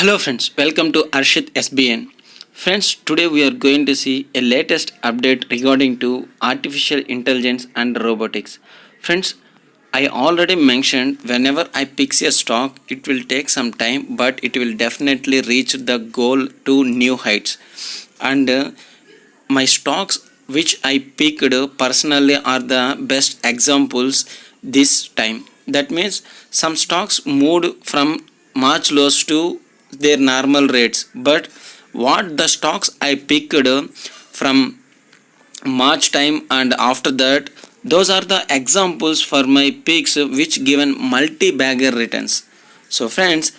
Hello friends, welcome to Arshit SBN. Friends, today we are going to see a latest update regarding to artificial intelligence and robotics. Friends, I already mentioned whenever I pick a stock, it will take some time, but it will definitely reach the goal to new heights. And my stocks which I picked personally are the best examples this time. That means some stocks moved from March lows to their normal rates, but what the stocks I picked from March time and after that, those are the examples for my picks which given multi-bagger returns. So friends,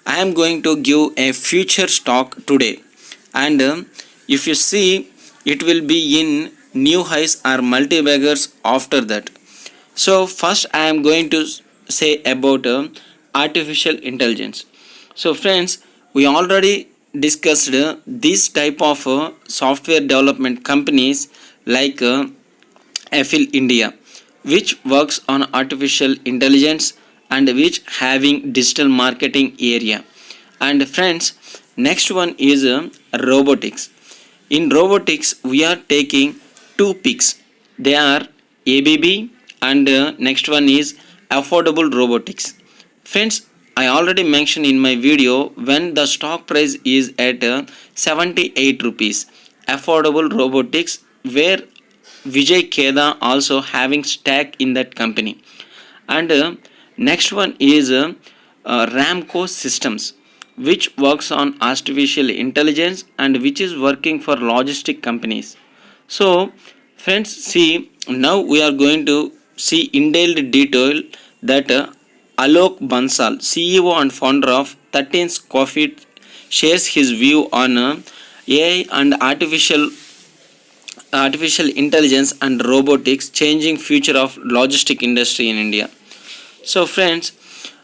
I am going to give a future stock today, and if you see, it will be in new highs or multi-baggers after that. So first I am going to say about artificial intelligence. So friends, we already discussed this type of software development companies like Affil India, which works on artificial intelligence and which having digital marketing area. And friends, next one is robotics. In robotics, we are taking two picks. They are ABB and next one is affordable robotics. Friends, I already mentioned in my video when the stock price is at 78 rupees. Affordable robotics where Vijay Keda also having stack in that company. And next one is Ramco Systems, which works on artificial intelligence and which is working for logistic companies. So friends, see, now we are going to see in detail that Alok Bansal, CEO and founder of 13th Coffee, shares his view on AI and artificial intelligence and robotics changing future of logistic industry in India. So friends,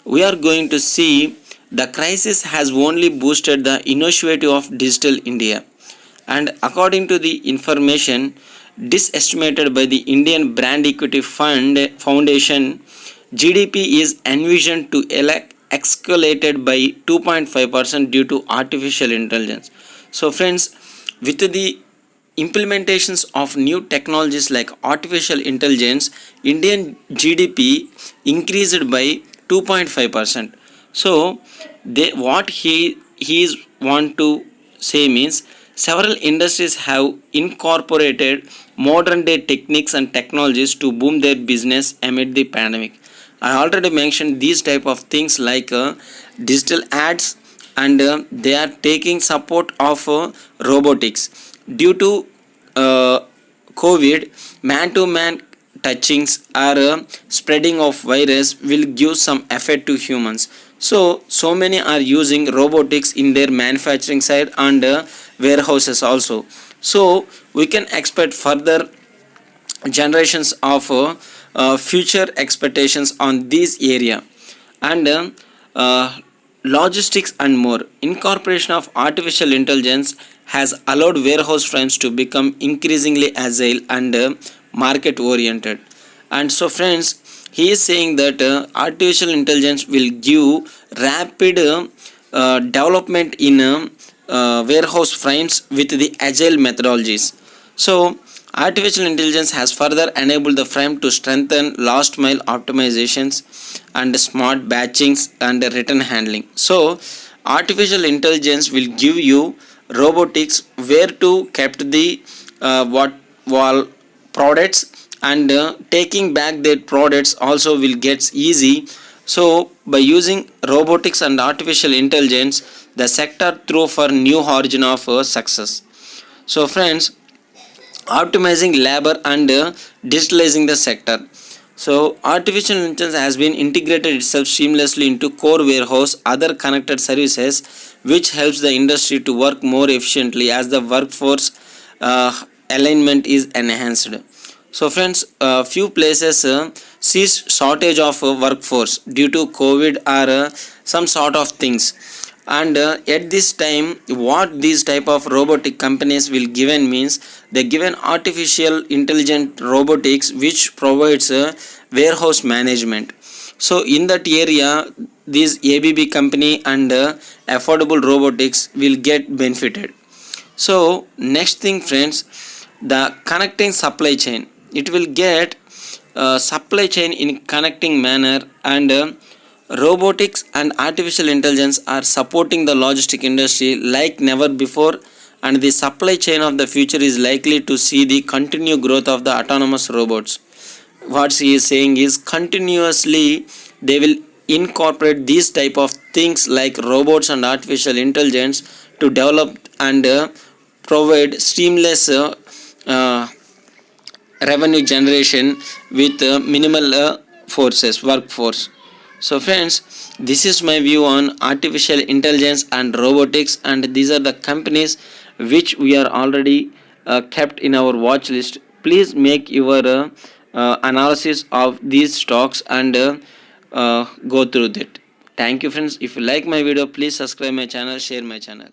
we are going to see the crisis has only boosted the initiative of digital India. And according to the information disestimated by the Indian Brand Equity Fund Foundation, GDP is envisioned to escalated by 2.5% due to artificial intelligence. So friends, with the implementations of new technologies like artificial intelligence, Indian GDP increased by 2.5%. So what he is want to say means several industries have incorporated modern day techniques and technologies to boom their business amid the pandemic. I already mentioned these type of things like digital ads, and they are taking support of robotics. Due to COVID, man to man touchings or spreading of virus will give some effect to humans. So many are using robotics in their manufacturing side and warehouses also. So we can expect further generations of future expectations on this area. And logistics and more. Incorporation of artificial intelligence has allowed warehouse firms to become increasingly agile and market oriented. And so friends, he is saying that artificial intelligence will give rapid development in warehouse frames with the agile methodologies. So artificial intelligence has further enabled the frame to strengthen last mile optimizations and smart batchings and return handling. So artificial intelligence will give you robotics where to kept the what wall products, and taking back their products also will get easy. So by using robotics and artificial intelligence, the sector through for new origin of success. So friends, optimizing labor and digitalizing the sector. So artificial intelligence has been integrated itself seamlessly into core warehouse other connected services, which helps the industry to work more efficiently as the workforce alignment is enhanced. So friends, few places sees shortage of workforce due to COVID or some sort of things. And at this time, what these type of robotic companies will given means they given artificial intelligent robotics which provides warehouse management. So in that area, this ABB company and affordable robotics will get benefited. So next thing friends, the connecting supply chain, it will get supply chain in connecting manner, and robotics and artificial intelligence are supporting the logistic industry like never before, and the supply chain of the future is likely to see the continued growth of the autonomous robots. What he is saying is continuously they will incorporate these type of things like robots and artificial intelligence to develop and provide seamless uh, revenue generation with minimal workforce. So friends, this is my view on artificial intelligence and robotics, and these are the companies which we are already kept in our watch list. Please make your analysis of these stocks and go through that. Thank you friends. If you like my video, please subscribe my channel, share my channel.